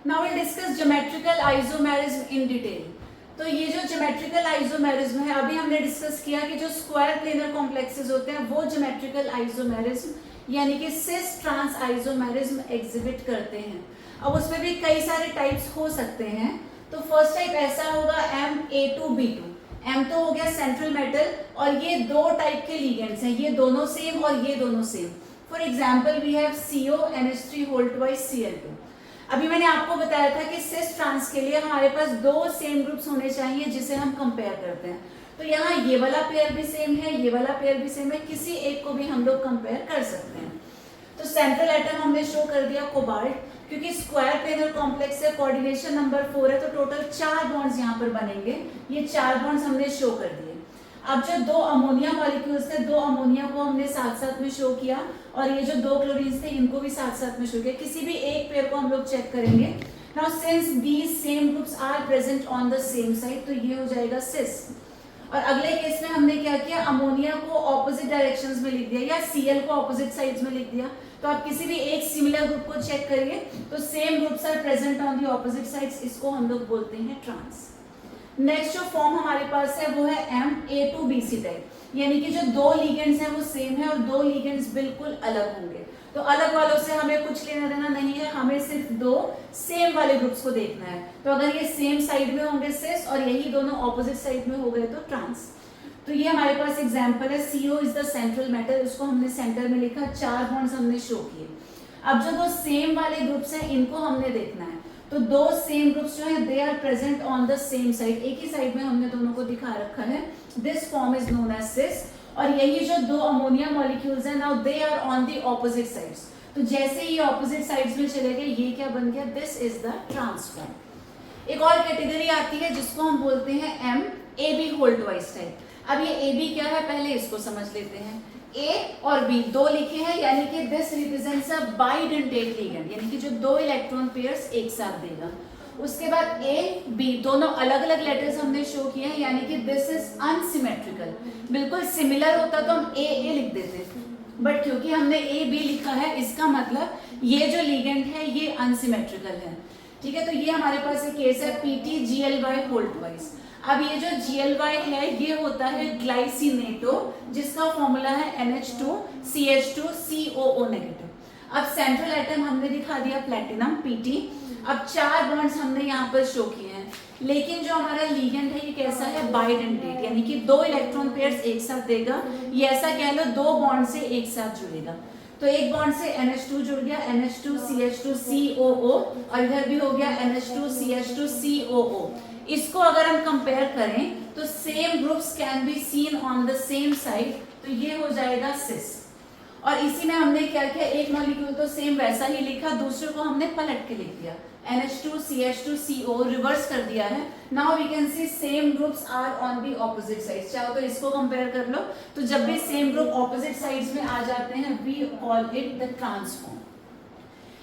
Now will discuss geometrical isomerism in detail. तो ये जो ज्योमेट्रिकल आइसोमेरिज्म है, अभी हमने डिस्कस किया कि जो स्क्वायर प्लेनर कॉम्प्लेक्सेस होते हैं वो ज्योमेट्रिकल आइसोमेरिज्म यानी कि सिस ट्रांस आइसोमेरिज्म एग्जिबिट करते हैं। अब उसमें भी कई सारे टाइप्स हो सकते हैं। तो फर्स्ट टाइप ऐसा होगा MA2B2। M तो हो गया सेंट्रल मेटल और ये दो टाइप के लिगेंड्स हैं, ये दोनों सेम और ये दोनों same. For example we have CONH3 whole twice Cl2। अभी मैंने आपको बताया था कि सिस ट्रांस के लिए हमारे पास दो सेम ग्रुप्स होने चाहिए जिसे हम कंपेयर करते हैं। तो यहाँ ये वाला पेयर भी सेम है, ये वाला पेयर भी सेम है, किसी एक को भी हम लोग कंपेयर कर सकते हैं। तो सेंट्रल एटम हमने शो कर दिया कोबाल्ट, क्योंकि स्क्वायर प्लेनर कॉम्प्लेक्स से कोऑर्डिनेशन नंबर 4 है, तो टोटल 4 बॉन्ड्स यहाँ पर बनेंगे। ये 4 बॉन्ड्स हमने शो कर दिए। अब जो दो अमोनिया मॉलिक्यूल्स थे, दो अमोनिया को हमने साथ साथ में शो किया और ये जो दो क्लोरीन्स थे इनको भी साथ साथ में शो किया। किसी भी एक पेयर को हम लोग चेक करेंगे। Now since these same groups are present on the same side, तो ये हो जाएगा सिस। और अगले केस में हमने क्या किया, अमोनिया को ऑपोजिट डायरेक्शंस में लिख दिया या Cl को ऑपोजिट साइड्स में लिख दिया। तो आप किसी भी एक सिमिलर ग्रुप को चेक करिए तो same groups are present on the opposite sides, इसको हम लोग बोलते हैं ट्रांस। नेक्स्ट जो फॉर्म हमारे पास है वो है MA2BC टाइप, यानी कि जो दो लिगेंड्स हैं वो सेम है और दो लिगेंड्स बिल्कुल अलग होंगे। तो अलग वालों से हमें कुछ लेना देना नहीं है, हमें सिर्फ दो सेम वाले ग्रुप्स को देखना है। तो अगर ये सेम साइड में होंगे सिस और यही दोनों ऑपोजिट साइड में हो गए तो ट्रांस। तो ये हमारे पास एग्जांपल है, CO is the central metal, उसको हमने सेंटर में लिखा, 4 बॉन्ड्स हमने शो किए। अब जो दो सेम वाले ग्रुप्स हैं इनको हमने देखना है। तो दो सेम ग्रुप्स जो है they are present on the same side, एक ही साइड में हमने दोनों को दिखा रखा है। This form is known as cis. और यही जो दो अमोनिया मॉलिक्यूल्स हैं, now they are on the opposite sides. तो जैसे ही ऑपोजिट साइड्स में चले गए, ये क्या बन गया, this is the trans form. एक और कैटेगरी आती है जिसको हम बोलते हैं MAB होल ट्वाइस टाइप। अब ये AB क्या है पहले इसको समझ लेते हैं। A और B दो लिखे हैं, यानी कि this represents a bidentate ligand, यानी कि जो दो इलेक्ट्रॉन पेयर्स एक साथ देगा। उसके बाद A B दोनों अलग अलग लेटर्स हमने शो किए हैं, यानी कि दिस इज अनसिमेट्रिकल। बिल्कुल सिमिलर होता तो हम A लिख देते, बट क्योंकि हमने AB लिखा है इसका मतलब ये जो लिगेंड है ये अनसिमेट्रिकल है। ठीक है, तो ये हमारे पास एक केस है PTGLY होल ट्वाइस। अब ये जो GLY है ये होता है ग्लाइसिनेटो, जिसका फॉर्मूला है NH2CH2COO नेगेटिव। अब सेंट्रल एटम हमने दिखा दिया प्लेटिनम PT। अब 4 बॉन्ड्स हमने यहाँ पर शो किए हैं, लेकिन जो हमारा लिगेंड है ये कैसा है, बाइडेंटेट, यानी कि दो इलेक्ट्रॉन पेयर्स एक साथ देगा। ये ऐसा कह लो दो बॉन्ड से एक साथ जुड़ेगा। तो एक बॉन्ड से NH2 जुड़ गया, NH2CH2COO, और इधर भी हो गया NH2CH2COO। इसको अगर हम कंपेयर करें तो same groups can be seen on the same side, तो ये हो जाएगा सिस। और इसी में हमने क्या किया, एक मॉलिक्यूल तो सेम वैसा ही लिखा, दूसरे को हमने पलट के लिख दिया, NH2CH2CO रिवर्स कर दिया है। Now we can see same groups are on the opposite sides. चाहो तो इसको कंपेयर कर लो, तो जब भी सेम ग्रुप ऑपोजिट साइड्स में आ जाते हैं we call it the trans form.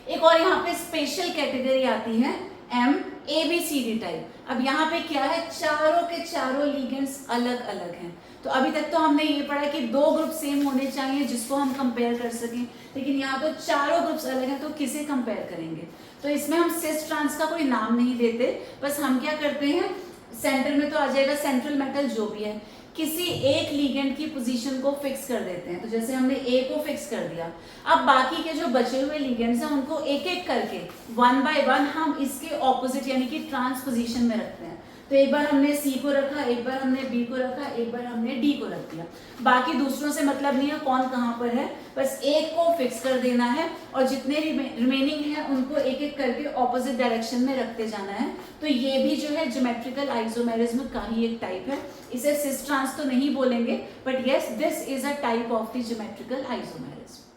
एक और यहाँ पे स्पेशल कैटेगरी आती है MABCD टाइप। अब यहाँ पे क्या है, चारों के चारों लिगेंड्स अलग अलग हैं। तो अभी तक तो हमने ये पढ़ा कि दो ग्रुप सेम होने चाहिए जिसको हम कंपेयर कर सकें, लेकिन यहाँ तो चारों ग्रुप्स अलग हैं, तो किसे कंपेयर करेंगे। तो इसमें हम सिस ट्रांस का कोई नाम नहीं देते, बस हम क्या करते हैं, सेंटर में तो आ जाएगा सेंट्रल मेटल जो भी है, किसी एक लिगेंड की पोजीशन को फिक्स कर देते हैं। तो जैसे हमने A को फिक्स कर दिया, अब बाकी के जो बचे हुए लिगेंड्स हैं उनको एक एक करके 1 by 1 हम इसके ऑपोजिट यानी कि ट्रांस पोजीशन में रखते हैं। तो एक बार हमने C को रखा, एक बार हमने B को रखा, एक बार हमने D को रख दिया। बाकी दूसरों से मतलब नहीं है कौन कहाँ पर है, बस एक को फिक्स कर देना है और जितने रिमेनिंग है उनको एक एक करके ऑपोजिट डायरेक्शन में रखते जाना है। तो ये भी जो है ज्योमेट्रिकल आइसोमेरिज्म का ही एक टाइप है। इसे सिस ट्रांस तो नहीं बोलेंगे, but yes this is a type of the geometrical isomerism.